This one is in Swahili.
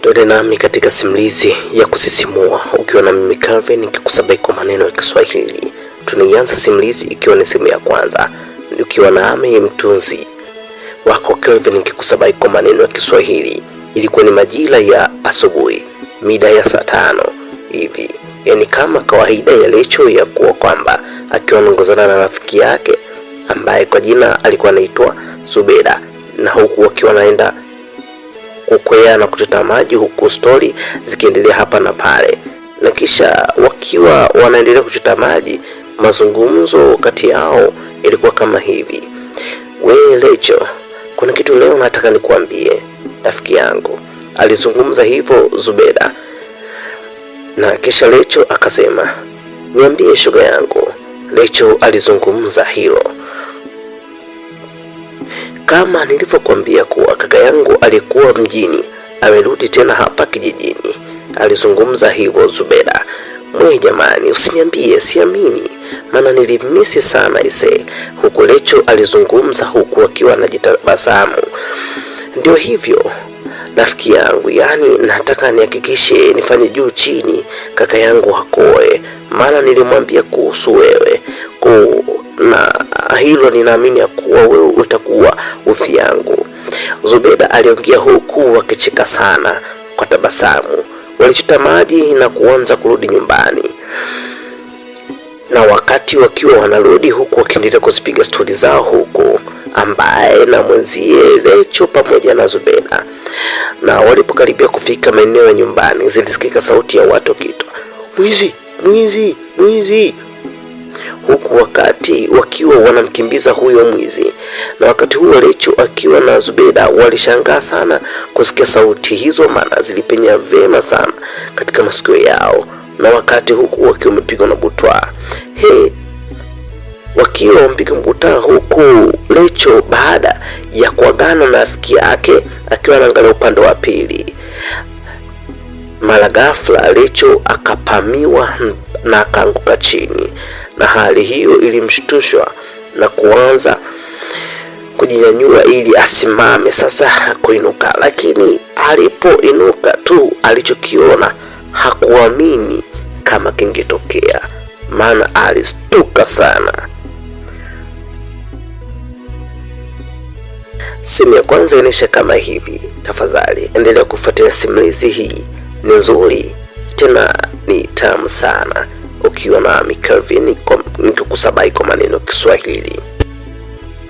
Twende nami katika simulizi ya kusisimua ukiwa na mimi Calvin nikikusabai kwa maneno ya Kiswahili. Tunaianza simulizi ikiwa ni sehemu ya kwanza, ukiwa nami mtunzi wako Calvin nikikusabai kwa maneno ya Kiswahili. Ilikuwa ni majira ya asubuhi, mida ya saa 5 hivi. Yaani kama kawaida ya Lecho ya kuwa kwamba akiwa anaongozana na rafiki yake ambaye kwa jina alikuwa anaitwa Zubeda, na huku wakiwa naenda kukwea na kuchota maji, huku stori zikiendelea hapa na pale. Na kisha wakiwa wanaendelea kuchota maji, mazungumzo kati yao ilikuwa kama hivi: we Lecho, kuna kitu leo nataka nikuambie rafiki yangu. Alizungumza hivyo Zubeda, na kisha Lecho akasema, niambie shoga yangu. Lecho alizungumza hilo: kama nilivyokuambia kuwa kaka yangu alikuwa mjini amerudi tena hapa kijijini. Alizungumza hivyo Zubeda. Mwe jamani, usiniambie, siamini, maana nilimisi sana ise. Huku Lecho alizungumza huku akiwa anajitabasamu. Ndio hivyo rafiki yangu, yani nataka nihakikishe nifanye juu chini kaka yangu hakoe, maana nilimwambia kuhusu wewe na hilo ninaamini ya kuwa wewe utakuwa ufi yangu. Zubeda aliongea huku akicheka sana kwa tabasamu. Walichota maji na kuanza kurudi nyumbani, na wakati wakiwa wanarudi huku wakiendelea kuzipiga stori zao huku ambaye na mwenzie Lecho pamoja na Zubeda. Na walipokaribia kufika maeneo ya nyumbani, zilisikika sauti ya watu wakiitwa mwizi, mwizi, mwizi, huku wakati wakiwa wanamkimbiza huyo mwizi. Na wakati huo Lecho akiwa na Zubeda walishangaa sana kusikia sauti hizo, maana zilipenya vema sana katika masikio yao. Na wakati huku wakiwa wamepigwa na butwa, wakiwa wampiga butwa huku Lecho baada ya kuagana na rafiki yake akiwa anaangalia upande wa pili, mara ghafla Lecho akapamiwa na akaanguka chini, na hali hiyo ilimshtushwa na kuanza kujinyanyua ili asimame sasa kuinuka. Lakini alipoinuka tu, alichokiona hakuamini kama kingetokea, maana alistuka sana. Simu ya kwanza inaisha kama hivi. Tafadhali endelea kufuatilia simulizi hii, ni nzuri tena ni tamu sana, ukiwa na Calvin nikikusabai kwa maneno Kiswahili.